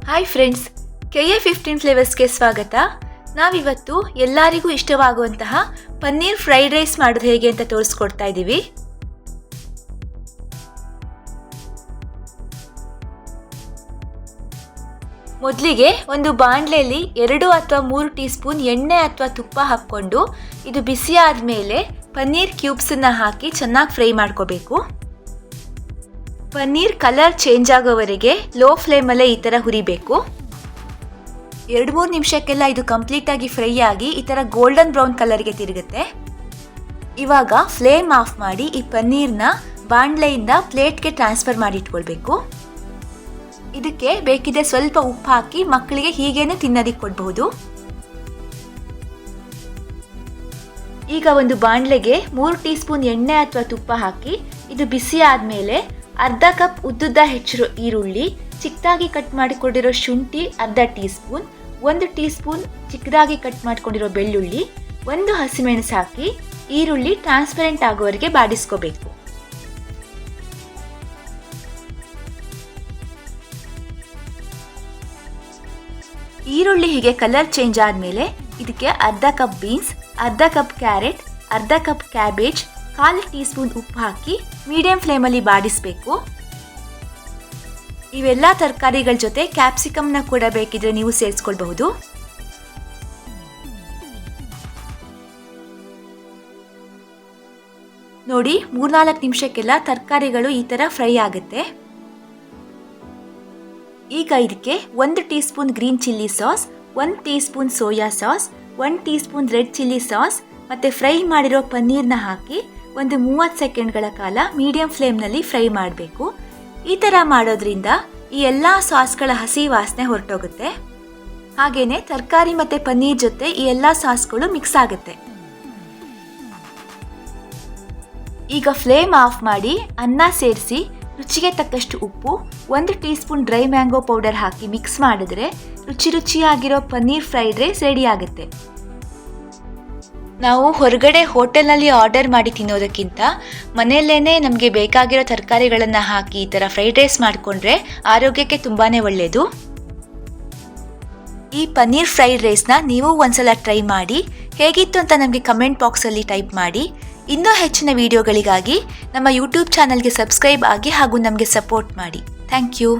Hi friends, KA15 ಫ್ಲೇವರ್ಸ್ಗೆ ಸ್ವಾಗತ. ನಾವಿವತ್ತು ಎಲ್ಲರಿಗೂ ಇಷ್ಟವಾಗುವಂತಹ ಪನ್ನೀರ್ ಫ್ರೈಡ್ ರೈಸ್ ಮಾಡೋದು ಹೇಗೆ ಅಂತ ತೋರಿಸ್ಕೊಡ್ತಾ ಇದ್ದೀವಿ. ಮೊದಲಿಗೆ ಒಂದು ಬಾಣಲೆಯಲ್ಲಿ 2 ಅಥವಾ 3 ಟೀ ಸ್ಪೂನ್ ಎಣ್ಣೆ ಅಥವಾ ತುಪ್ಪ ಹಾಕ್ಕೊಂಡು ಇದು ಬಿಸಿ ಆದಮೇಲೆ ಪನ್ನೀರ್ ಕ್ಯೂಬ್ಸನ್ನು ಹಾಕಿ ಚೆನ್ನಾಗಿ ಫ್ರೈ ಮಾಡ್ಕೋಬೇಕು. ಪನ್ನೀರ್ ಕಲರ್ ಚೇಂಜ್ ಆಗೋವರೆಗೆ ಲೋ ಫ್ಲೇಮಲ್ಲೇ ಈ ಥರ ಹುರಿಬೇಕು. 2-3 ನಿಮಿಷಕ್ಕೆಲ್ಲ ಇದು ಕಂಪ್ಲೀಟಾಗಿ ಫ್ರೈ ಆಗಿ ಈ ಥರ ಗೋಲ್ಡನ್ ಬ್ರೌನ್ ಕಲರ್ಗೆ ತಿರುಗುತ್ತೆ. ಇವಾಗ ಫ್ಲೇಮ್ ಆಫ್ ಮಾಡಿ ಈ ಪನ್ನೀರ್ನ ಬಾಣಲೆಯಿಂದ ಪ್ಲೇಟ್ಗೆ ಟ್ರಾನ್ಸ್ಫರ್ ಮಾಡಿ ಇಟ್ಕೊಳ್ಬೇಕು. ಇದಕ್ಕೆ ಬೇಕಿದ್ರೆ ಸ್ವಲ್ಪ ಉಪ್ಪು ಹಾಕಿ ಮಕ್ಕಳಿಗೆ ಹೀಗೇನೆ ತಿನ್ನೋದಕ್ಕೆ ಕೊಡಬಹುದು. ಈಗ ಒಂದು ಬಾಣಲೆಗೆ 3 ಟೀ ಸ್ಪೂನ್ ಎಣ್ಣೆ ಅಥವಾ ತುಪ್ಪ ಹಾಕಿ ಇದು ಬಿಸಿ ಆದಮೇಲೆ ಅರ್ಧ ಕಪ್ ಉದ್ದುದ್ದ ಹೆಚ್ಚಿರೋ ಈರುಳ್ಳಿ, ಚಿಕ್ಕದಾಗಿ ಕಟ್ ಮಾಡಿಕೊಂಡಿರೋ ಶುಂಠಿ ಅರ್ಧ ಟೀ ಸ್ಪೂನ್, 1 ಟೀ ಸ್ಪೂನ್ ಚಿಕ್ಕದಾಗಿ ಕಟ್ ಮಾಡ್ಕೊಂಡಿರೋ ಬೆಳ್ಳುಳ್ಳಿ, 1 ಹಸಿಮೆಣಸು ಹಾಕಿ ಈರುಳ್ಳಿ ಟ್ರಾನ್ಸ್ಪರೆಂಟ್ ಆಗೋವರೆಗೆ ಬಾಡಿಸ್ಕೋಬೇಕು. ಈರುಳ್ಳಿ ಹೀಗೆ ಕಲರ್ ಚೇಂಜ್ ಆದಮೇಲೆ ಇದಕ್ಕೆ ಅರ್ಧ ಕಪ್ ಬೀನ್ಸ್, ಅರ್ಧ ಕಪ್ ಕ್ಯಾರೆಟ್, ಅರ್ಧ ಕಪ್ ಕ್ಯಾಬೇಜ್, 1/4 ಟೀ ಸ್ಪೂನ್ ಉಪ್ಪು ಹಾಕಿ ಮೀಡಿಯಂ ಫ್ಲೇಮಲ್ಲಿ ಬಾಡಿಸಬೇಕು. ಇವೆಲ್ಲ ತರಕಾರಿಗಳ ಜೊತೆ ಕ್ಯಾಪ್ಸಿಕಮ್ನ ಕೂಡ ಬೇಕಿದ್ರೆ ನೀವು ಸೇರಿಸ್ಕೊಳ್ಬಹುದು. ನೋಡಿ, 3-4 ನಿಮಿಷಕ್ಕೆಲ್ಲ ತರಕಾರಿಗಳು ಈ ಥರ ಫ್ರೈ ಆಗುತ್ತೆ. ಈಗ ಇದಕ್ಕೆ 1 tea spoon green chilli sauce, 1 tea spoon soya sauce, 1 tea spoon red chilli sauce ಮತ್ತು ಫ್ರೈ ಮಾಡಿರೋ ಪನ್ನೀರ್ನ ಹಾಕಿ ಒಂದು 30 ಸೆಕೆಂಡ್ಗಳ ಕಾಲ ಮೀಡಿಯಂ ಫ್ಲೇಮ್ನಲ್ಲಿ ಫ್ರೈ ಮಾಡಬೇಕು. ಈ ಥರ ಮಾಡೋದ್ರಿಂದ ಈ ಎಲ್ಲ ಸಾಸ್ಗಳ ಹಸಿ ವಾಸನೆ ಹೊರಟೋಗುತ್ತೆ. ಹಾಗೆಯೇ ತರಕಾರಿ ಮತ್ತು ಪನ್ನೀರ್ ಜೊತೆ ಈ ಎಲ್ಲ ಸಾಸ್ಗಳು ಮಿಕ್ಸ್ ಆಗುತ್ತೆ. ಈಗ ಫ್ಲೇಮ್ ಆಫ್ ಮಾಡಿ ಅನ್ನ ಸೇರಿಸಿ ರುಚಿಗೆ ತಕ್ಕಷ್ಟು ಉಪ್ಪು, 1 teaspoon dry mango powder ಹಾಕಿ ಮಿಕ್ಸ್ ಮಾಡಿದ್ರೆ ರುಚಿಯಾಗಿರೋ ಪನ್ನೀರ್ ಫ್ರೈಡ್ ರೈಸ್ ರೆಡಿ ಆಗುತ್ತೆ. ನಾವು ಹೊರಗಡೆ ಹೋಟೆಲ್ನಲ್ಲಿ ಆರ್ಡರ್ ಮಾಡಿ ತಿನ್ನೋದಕ್ಕಿಂತ ಮನೆಯಲ್ಲೇ ನಮಗೆ ಬೇಕಾಗಿರೋ ತರಕಾರಿಗಳನ್ನು ಹಾಕಿ ಈ ಥರ ಫ್ರೈಡ್ ರೈಸ್ ಮಾಡಿಕೊಂಡ್ರೆ ಆರೋಗ್ಯಕ್ಕೆ ತುಂಬಾ ಒಳ್ಳೆಯದು. ಈ ಪನ್ನೀರ್ ಫ್ರೈಡ್ ರೈಸ್ನ ನೀವು ಒಂದ್ಸಲ ಟ್ರೈ ಮಾಡಿ ಹೇಗಿತ್ತು ಅಂತ ನಮಗೆ ಕಮೆಂಟ್ ಬಾಕ್ಸಲ್ಲಿ ಟೈಪ್ ಮಾಡಿ. ಇನ್ನೂ ಹೆಚ್ಚಿನ ವಿಡಿಯೋಗಳಿಗಾಗಿ ನಮ್ಮ ಯೂಟ್ಯೂಬ್ ಚಾನಲ್ಗೆ ಸಬ್ಸ್ಕ್ರೈಬ್ ಆಗಿ ಹಾಗೂ ನಮಗೆ ಸಪೋರ್ಟ್ ಮಾಡಿ. Thank you.